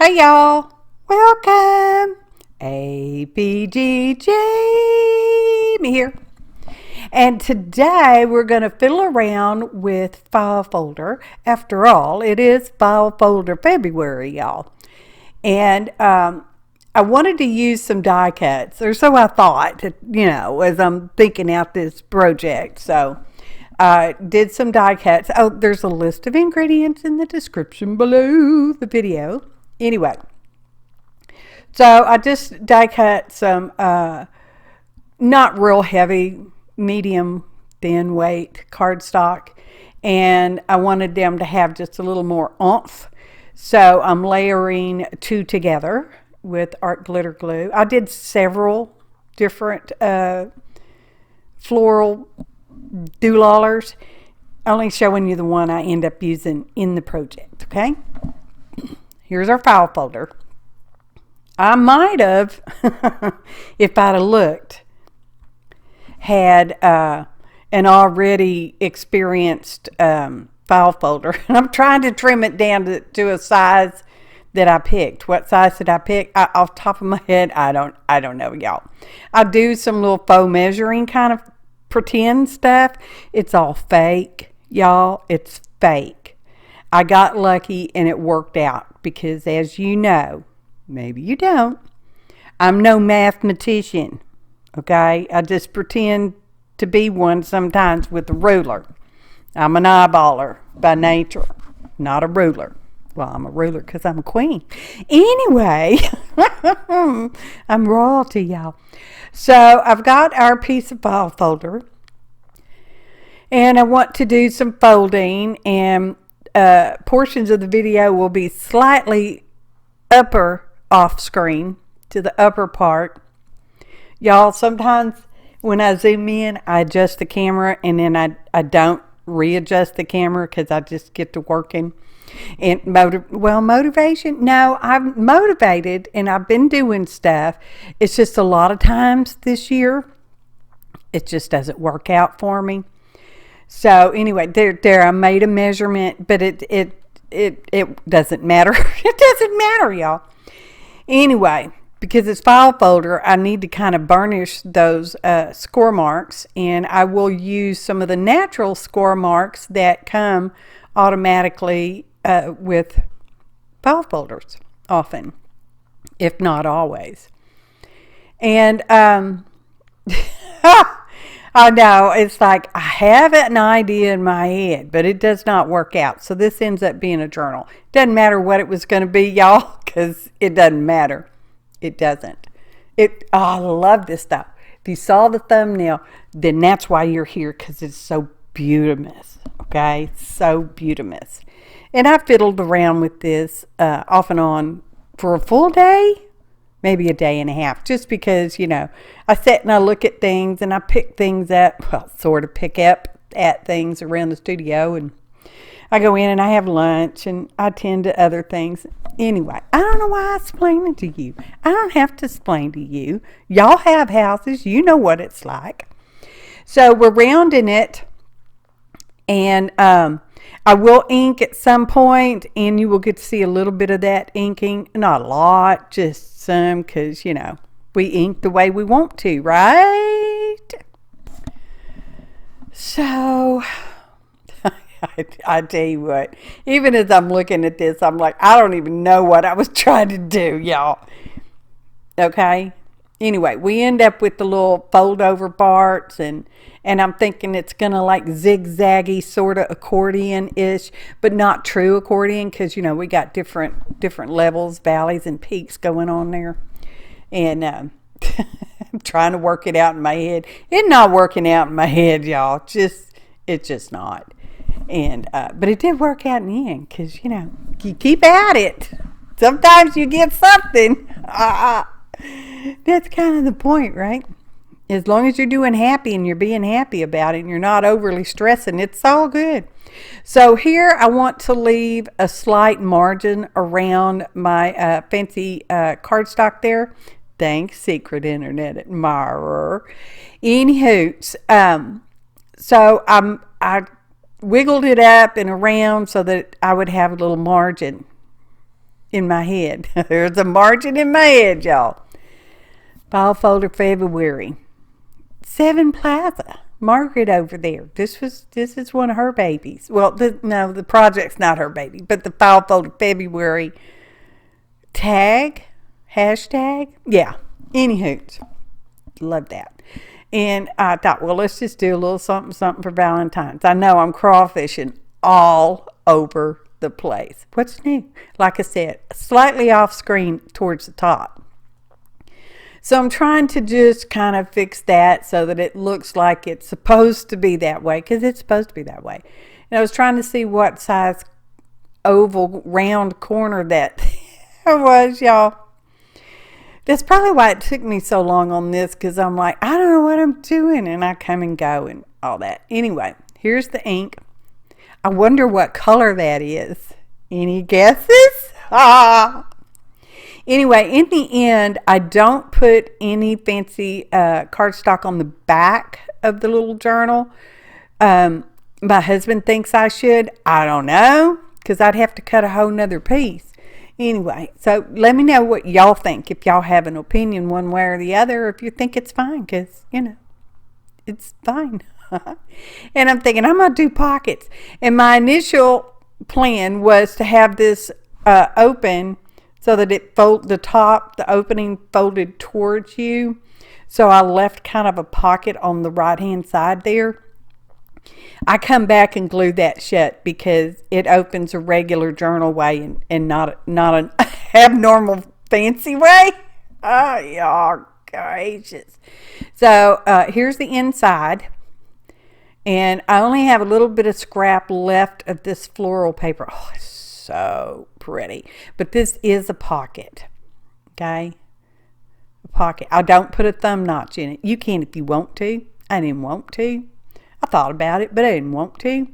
Hey y'all, welcome. APG Jamie here. And today we're going to fiddle around with file folder. After all, it is file folder February, y'all. And I wanted to use some die cuts, or so I thought, as I'm thinking out this project. So I did some die cuts. Oh, there's a list of ingredients in the description below the video. Anyway, so I just die cut some not real heavy, medium, thin weight cardstock, and I wanted them to have just a little more oomph. So I'm layering two together with art glitter glue. I did several different floral doolallers, only showing you the one I end up using in the project, okay? Here's our file folder. I might have, if I'd have looked, had an already experienced file folder. And I'm trying to trim it down to a size that I picked. What size did I pick? Off the top of my head, I don't know, y'all. I do some little faux measuring kind of pretend stuff. It's all fake, y'all. It's fake. I got lucky and it worked out because, as you know, maybe you don't, I'm no mathematician, okay? I just pretend to be one sometimes with a ruler. I'm an eyeballer by nature, not a ruler. Well, I'm a ruler because I'm a queen. Anyway, I'm royalty, y'all. So I've got our piece of file folder, and I want to do some folding, and portions of the video will be slightly upper off screen to the upper part. Y'all, sometimes when I zoom in, I adjust the camera, and then I don't readjust the camera because I just get to working. And motivation? No, I'm motivated and I've been doing stuff. It's just a lot of times this year, it just doesn't work out for me. So anyway, there I made a measurement, but it doesn't matter. It doesn't matter, y'all. Anyway, because it's file folder, I need to kind of burnish those score marks, and I will use some of the natural score marks that come automatically with file folders often, if not always. And I know, it's like I have an idea in my head, but it does not work out. So this ends up being a journal. Doesn't matter what it was going to be, y'all, because it doesn't matter. It doesn't. I love this stuff. If you saw the thumbnail, then that's why you're here, because it's so beautiful. Okay, so beautiful. And I fiddled around with this off and on for a full day, maybe a day and a half, just because, I sit and I look at things and I pick things up, well, sort of pick up at things around the studio, and I go in and I have lunch and I tend to other things. Anyway, I don't know why I explain it to you. I don't have to explain to you. Y'all have houses. You know what it's like. So we're rounding it, and I will ink at some point, and you will get to see a little bit of that inking. Not a lot, just some, because, we ink the way we want to, right? So I tell you what, even as I'm looking at this, I'm like, I don't even know what I was trying to do, y'all. Okay? Anyway, we end up with the little fold over parts, and I'm thinking it's going to like zigzaggy sort of accordion-ish, but not true accordion, because, we got different levels, valleys, and peaks going on there. And I'm trying to work it out in my head. It's not working out in my head, y'all. It's just not. And but it did work out in the end, because, you keep at it. Sometimes you get something. That's kind of the point, right? As long as you're doing happy and you're being happy about it and you're not overly stressing, it's all good. So here I want to leave a slight margin around my fancy cardstock there. Thanks, Secret Internet Admirer. Anywho, so I wiggled it up and around so that I would have a little margin in my head. There's a margin in my head, y'all. File folder February. 7 Plaza. Margaret over there. This is one of her babies. Well, no, the project's not her baby, but the file folder February hashtag. Yeah. Anywho, love that. And I thought, well, let's just do a little something for Valentine's. I know I'm crawfishing all over the place. What's new? Like I said, slightly off screen towards the top. So I'm trying to just kind of fix that so that it looks like it's supposed to be that way, because it's supposed to be that way. And I was trying to see what size oval round corner that was, y'all. That's probably why it took me so long on this, because I'm like, I don't know what I'm doing, and I come and go and all that. Anyway, here's the ink. I wonder what color that is. Any guesses? Anyway, in the end, I don't put any fancy cardstock on the back of the little journal. My husband thinks I should. I don't know, because I'd have to cut a whole nother piece. Anyway, so let me know what y'all think, if y'all have an opinion one way or the other, or if you think it's fine, because, you know, it's fine. And I'm thinking, I'm going to do pockets. And my initial plan was to have this open so that the opening folded towards you. So I left kind of a pocket on the right-hand side there. I come back and glue that shut because it opens a regular journal way and not an abnormal fancy way. Oh, y'all gracious. So here's the inside. And I only have a little bit of scrap left of this floral paper. Oh, it's so pretty. But this is a pocket. Okay? A pocket. I don't put a thumb notch in it. You can if you want to. I didn't want to. I thought about it, but I didn't want to.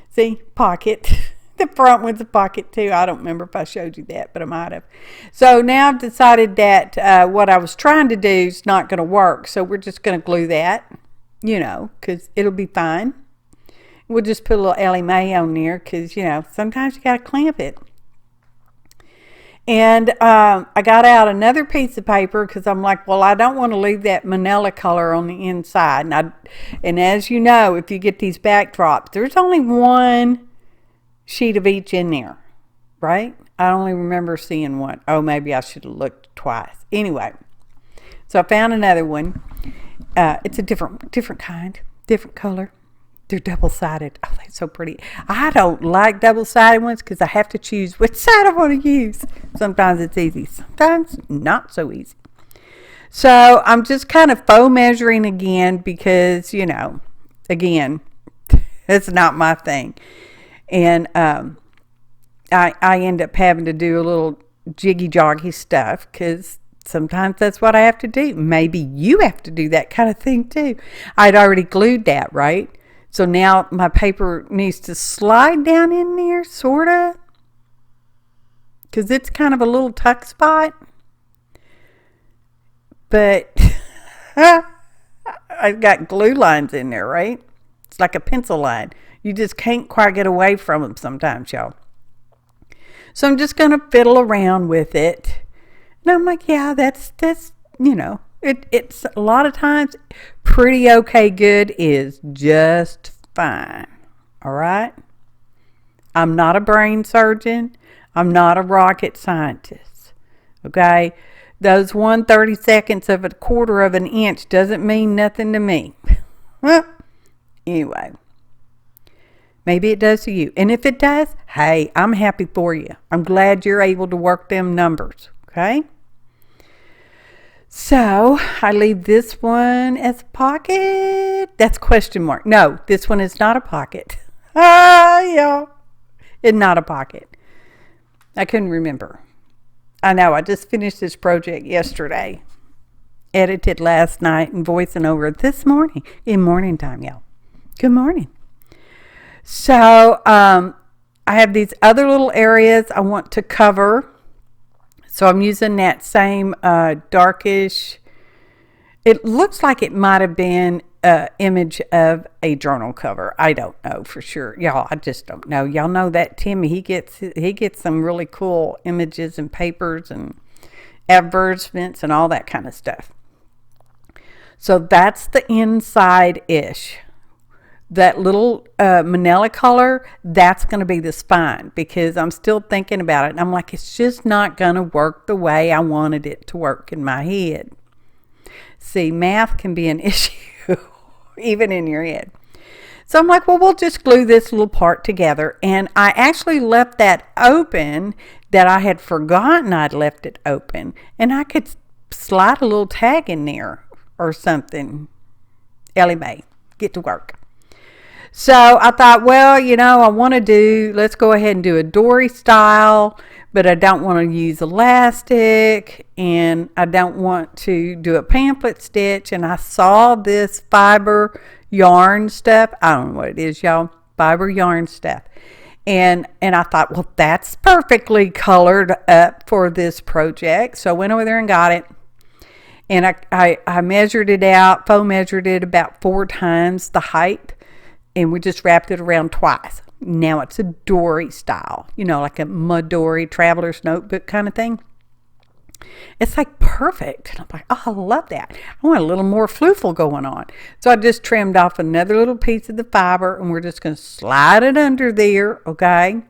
See? Pocket. The front one's a pocket too. I don't remember if I showed you that, but I might have. So now I've decided that what I was trying to do is not going to work. So we're just going to glue that. You know, because it'll be fine. We'll just put a little Ellie Mae on there because, you know, sometimes you got to clamp it. And I got out another piece of paper because I'm like, well, I don't want to leave that manila color on the inside. And as you know, if you get these backdrops, there's only one sheet of each in there, right? I only remember seeing one. Oh, maybe I should have looked twice. Anyway, so I found another one. It's a different kind, different color. They're double-sided. Oh, that's so pretty. I don't like double-sided ones because I have to choose which side I want to use. Sometimes it's easy, sometimes not so easy. So I'm just kind of faux measuring again because, you know, again, it's not my thing. And I end up having to do a little jiggy-joggy stuff because sometimes that's what I have to do. Maybe you have to do that kind of thing too. I'd already glued that, right? So now my paper needs to slide down in there, sort of. Because it's kind of a little tuck spot. But I've got glue lines in there, right? It's like a pencil line. You just can't quite get away from them sometimes, y'all. So I'm just going to fiddle around with it. And I'm like, yeah, that's you know, it's a lot of times pretty okay good is just fine. All right? I'm not a brain surgeon. I'm not a rocket scientist. Okay? Those 1/32 of a quarter of an inch doesn't mean nothing to me. Anyway. Maybe it does to you. And if it does, hey, I'm happy for you. I'm glad you're able to work them numbers. Okay? So, I leave this one as a pocket. That's question mark. No, this one is not a pocket. Y'all. It's not a pocket. I couldn't remember. I know, I just finished this project yesterday. Edited last night and voicing over it this morning. In morning time, y'all. Good morning. So, I have these other little areas I want to cover. So I'm using that same darkish, it looks like it might have been image of a journal cover. I don't know for sure, y'all. I just don't know. Y'all know that Timmy, he gets some really cool images and papers and advertisements and all that kind of stuff. So that's the inside ish. That little manila color, that's going to be the spine, because I'm still thinking about it. And I'm like, it's just not going to work the way I wanted it to work in my head. See, math can be an issue, even in your head. So I'm like, well, we'll just glue this little part together. And I actually left that open, that I had forgotten I'd left it open. And I could slide a little tag in there or something. Ellie Mae, get to work. So I thought, well, let's go ahead and do a dory style, but I don't want to use elastic, and I don't want to do a pamphlet stitch. And I saw this fiber yarn stuff. I don't know what it is, y'all. Fiber yarn stuff. And I thought, well, that's perfectly colored up for this project. So I went over there and got it. And I measured it out, faux measured it about 4 times the height. And we just wrapped it around twice. Now it's a dory style, like a mud dory, traveler's notebook kind of thing. It's like perfect. And I'm like, oh, I love that. I want a little more floofle going on. So I just trimmed off another little piece of the fiber, and we're just going to slide it under there, okay?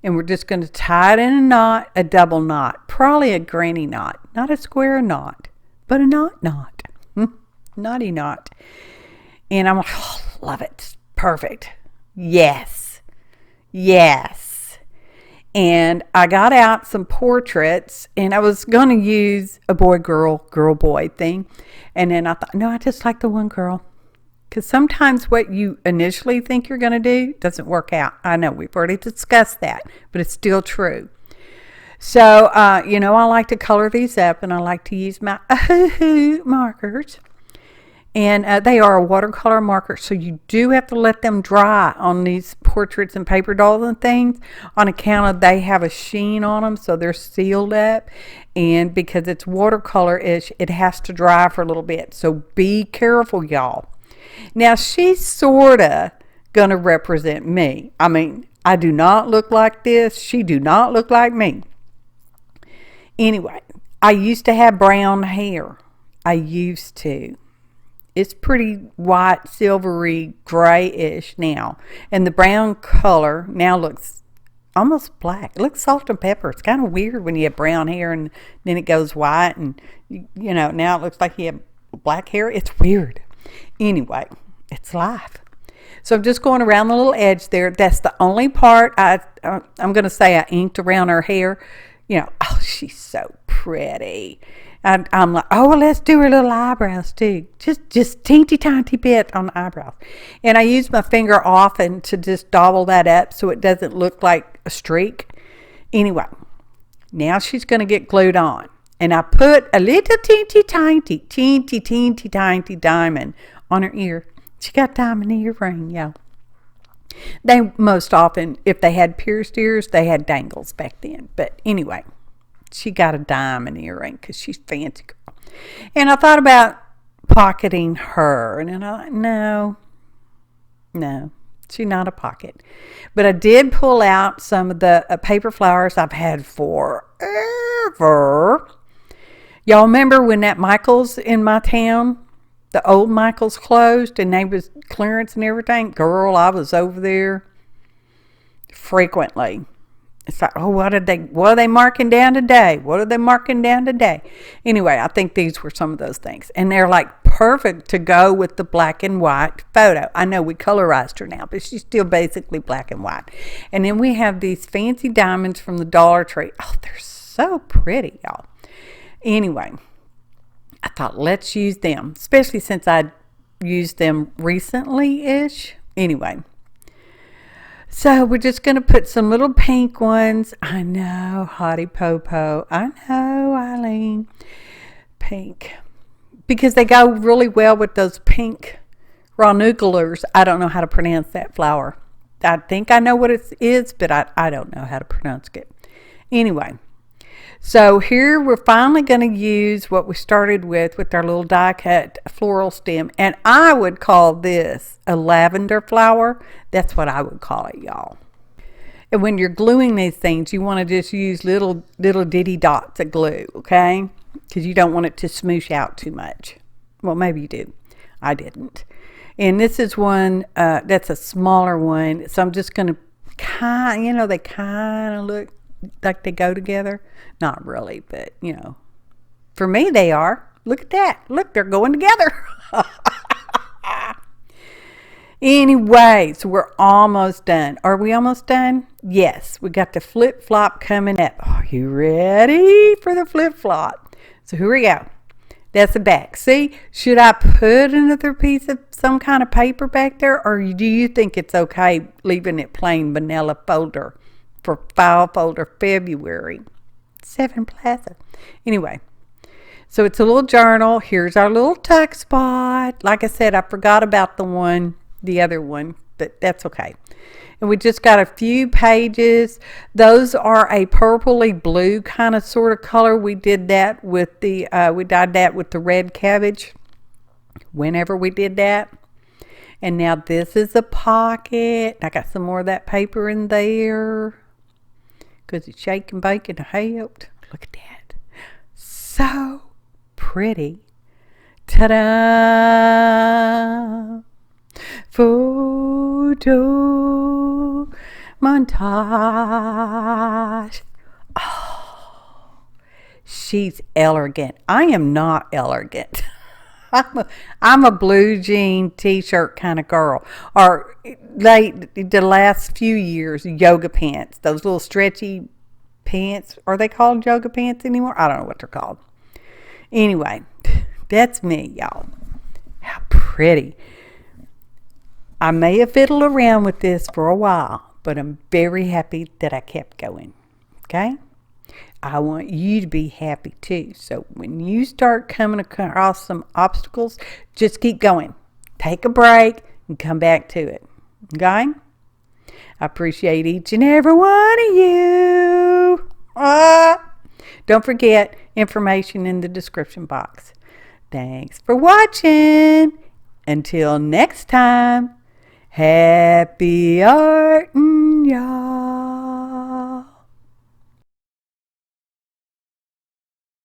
And we're just going to tie it in a knot, a double knot, probably a granny knot, not a square knot, but a knot. Naughty knot. And I'm like, oh, love it. Perfect. Yes. And I got out some portraits, and I was going to use a boy, girl, boy thing. And then I thought, no, I just like the one girl. Because sometimes what you initially think you're going to do doesn't work out. I know we've already discussed that, but it's still true. So, I like to color these up, and I like to use my ohuhu markers. And they are a watercolor marker, so you do have to let them dry on these portraits and paper dolls and things, on account of they have a sheen on them, so they're sealed up. And because it's watercolor-ish, it has to dry for a little bit. So be careful, y'all. Now, she's sort of going to represent me. I mean, I do not look like this. She do not look like me. Anyway, I used to have brown hair. I used to. It's pretty white, silvery, grayish now. And the brown color now looks almost black. It looks salt and pepper. It's kind of weird when you have brown hair and then it goes white. And, now it looks like you have black hair. It's weird. Anyway, it's life. So I'm just going around the little edge there. That's the only part I'm going to say I inked around her hair. Oh, she's so pretty. I'm like, oh, well, let's do her little eyebrows too. Just teeny tiny bit on the eyebrows. And I use my finger often to just dabble that up so it doesn't look like a streak. Anyway, now she's going to get glued on. And I put a little teeny tiny diamond on her ear. She got a diamond earring, y'all. They most often, if they had pierced ears, they had dangles back then. But anyway, she got a diamond earring because she's fancy girl. And I thought about pocketing her. And then I thought, no, she's not a pocket. But I did pull out some of the paper flowers I've had forever. Y'all remember when that Michael's in my town? The old Michael's closed and they was clearance and everything. Girl, I was over there frequently. It's like, oh, what are they marking down today? What are they marking down today? Anyway, I think these were some of those things. And they're like perfect to go with the black and white photo. I know we colorized her now, but she's still basically black and white. And then we have these fancy diamonds from the Dollar Tree. Oh, they're so pretty, y'all. Anyway, I thought, let's use them, especially since I used them recently-ish. Anyway, so we're just going to put some little pink ones. I know, Hottie Popo. I know, Eileen. Pink. Because they go really well with those pink ranunculars. I don't know how to pronounce that flower. I think I know what it is, but I don't know how to pronounce it. Anyway. So here we're finally going to use what we started with our little die cut floral stem. And I would call this a lavender flower. That's what I would call it, y'all. And when you're gluing these things, you want to just use little ditty dots of glue, okay? Because you don't want it to smoosh out too much. Well, maybe you do. I didn't. And this is one that's a smaller one. So I'm just going to they kind of look like they go together. Not really, but, for me they are. Look at that. Look, they're going together. Anyway, so we're almost done. Are we almost done? Yes, we got the flip-flop coming up. Are you ready for the flip-flop? So here we go. That's the back. See, should I put another piece of some kind of paper back there, or do you think it's okay leaving it plain vanilla folder for file folder February? 7 Plaza. Anyway, so it's a little journal. Here's our little tuck spot. Like I said, I forgot about the other one, but that's okay. And we just got a few pages. Those are a purpley blue kind of sort of color. We did that with we dyed that with the red cabbage whenever we did that. And now this is a pocket. I got some more of that paper in there because it's shake and bake and helped. Look at that. So pretty. Ta-da! Photo montage. Oh, she's elegant. I am not elegant. I'm a blue jean t-shirt kind of girl. Or the last few years, yoga pants. Those little stretchy pants. Are they called yoga pants anymore? I don't know what they're called. Anyway, that's me, y'all. How pretty. I may have fiddled around with this for a while, but I'm very happy that I kept going. Okay? I want you to be happy too. So when you start coming across some obstacles, just keep going. Take a break and come back to it. Okay? I appreciate each and every one of you. Don't forget information in the description box. Thanks for watching. Until next time. Happy artin', y'all.